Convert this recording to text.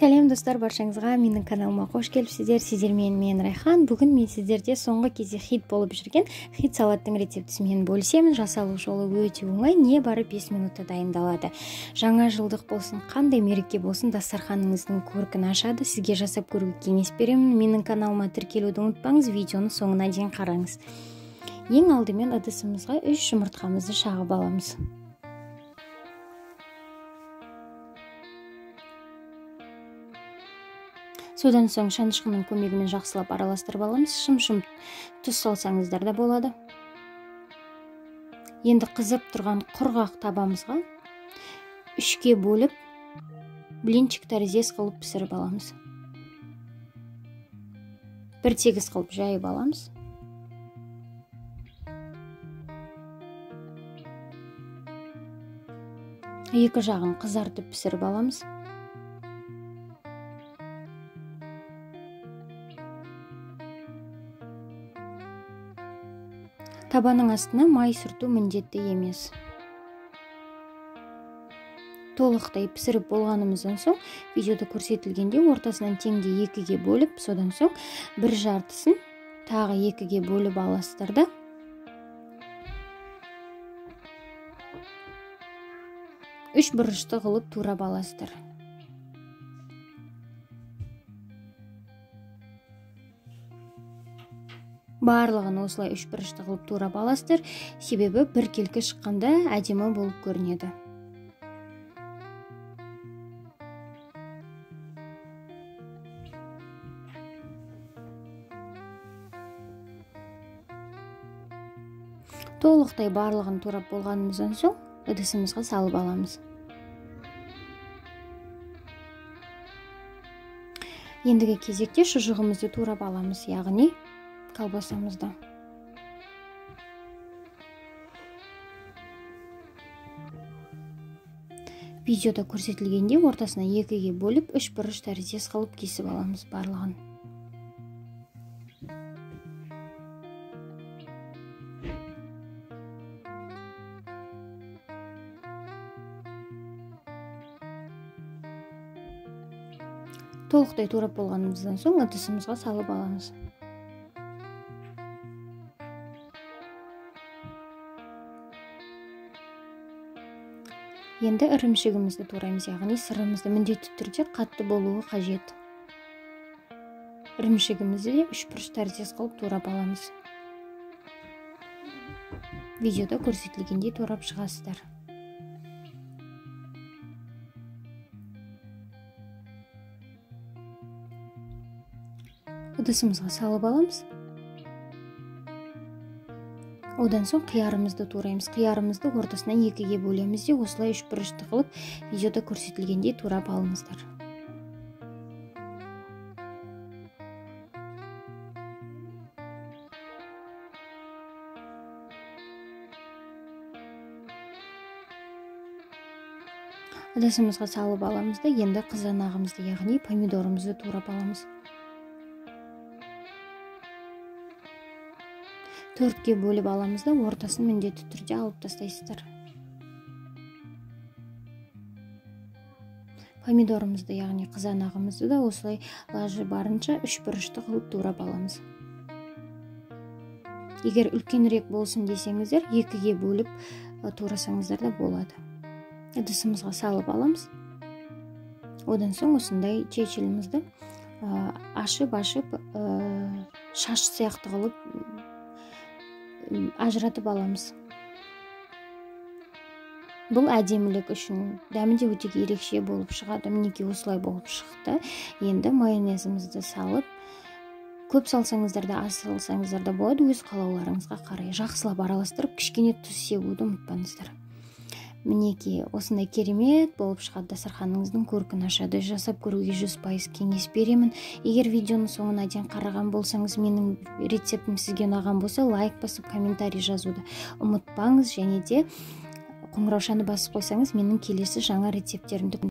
Сәлем достар, баршаңызға менің каналыма қош келіпсіздер. Сіздермен мен Райхан. Бүгін мен сіздерде соңғы кезде хит болып жүрген хит салаттың рецептісімен бөлісемін. Жасалу жолы өте оңай, не бары 5 минутта дайындалады. Жаңа жылдық болсын, қандай мереке болсын, дастарханыңыздың көркін ашады. Сізге жасап көруге кеңес беремін. Менің каналыма тіркелуді ұмытпаңыз, видеоны соңына дейін қараңыз. Ең алдымен ыдысымызға 3 жұмыртқамызды шағып аламыз. Содан соң шанышқының көмегімен жақсылап араластырып аламыз. Шым-шым тұз салсаңыздар да болады. Енді қызып тұрған құрғақ табамызға 3-ке бөліп, блинчик тәріздес қылып пісіріп аламыз. Бір тегіс қылып жайып аламыз. Екі жағын қызартып пісіріп аламыз. Табаның астына май сүрту міндетті емес. Толықтай пісіріп болғанымыздан соң, видеода көрсетілгенде ортасынан теңде 2-ге бөліп, содан соң бір жартысын тағы 2-ге бөліп аласыздар да. Үш бұрышты қылып турап аласыздар. Барлығын осылай 3 бұрышты қылып турап аласыздар, себебі бір келкі шыққанда әдемі болып көрінеді. Толықтай барлығын турап болғанымыздан соң ыдысымызға салып аламыз. Ендігі кезекте шұжығымызды турап аламыз, яғни колбасамызды. Видеода көрсетілгенде ортасына 2-ге бөліп, 3 бұрыш тәріздес қылып кесіп аламыз барлығын. Толықтай турап болғанымыздан соң ыдысымызға салып аламыз. Енді ірімшігімізді тураймыз, яғни сырымызды міндетті түрде қатты болуы қажет. Ірімшігімізді де 3 бұрыш тәріздес қылып турап аламыз. Видеода көрсетілгендей турап шығасыздар. Ыдысымызға салып аламыз. Одан соң қиярымызды тураймыз. Қиярымызды ортасынан 2-ге бөлеміз де осылай 3 бұрышты қылып, видеода көрсетілгендей турап алыңыздар. Ыдысымызға салып аламыз да, енді қызанағымызды, яғни помидорымызды турап аламыз. 4-ге бөліп аламыз да, ортасын міндетті түрде алып тастайсыздар. Помидорымызды, яғни қызанағымызды да осылай лажы барынша 3 бұрышты қылып турап аламыз. Егер үлкенірек болсын десеңіздер, 2-ге бөліп турасаңыздар да болады. Ыдысымызға салып аламыз. Одан соң осындай чечилімізді ашып-ашып шаш сияқты қылып ажыратып аламыз. Бұл әдемілік үшін, дәмі де өте ерекше болып шығады. Мінекей осылай болып шықты. Енді майонезімізді салып, көп салсаңыздар да, аз салсаңыздар да болады, өз қалауларыңызға қарай. Жақсылап араластырып, кішкене тұз себуді ұмытпаңыздар. Мінекей осындай керемет болып шығады, дастарханыңыздың көркін ашады. Жасап көруге 100% кеңес беремін. Егер видеоны соңына дейін қараған болсаңыз, менің рецептім сізге ұнаған болса, лайк басып, комментарий жазуды ұмытпаңыз, және де қоңыраушаны басып қойсаңыз, менің келесі жаңа рецепттерімді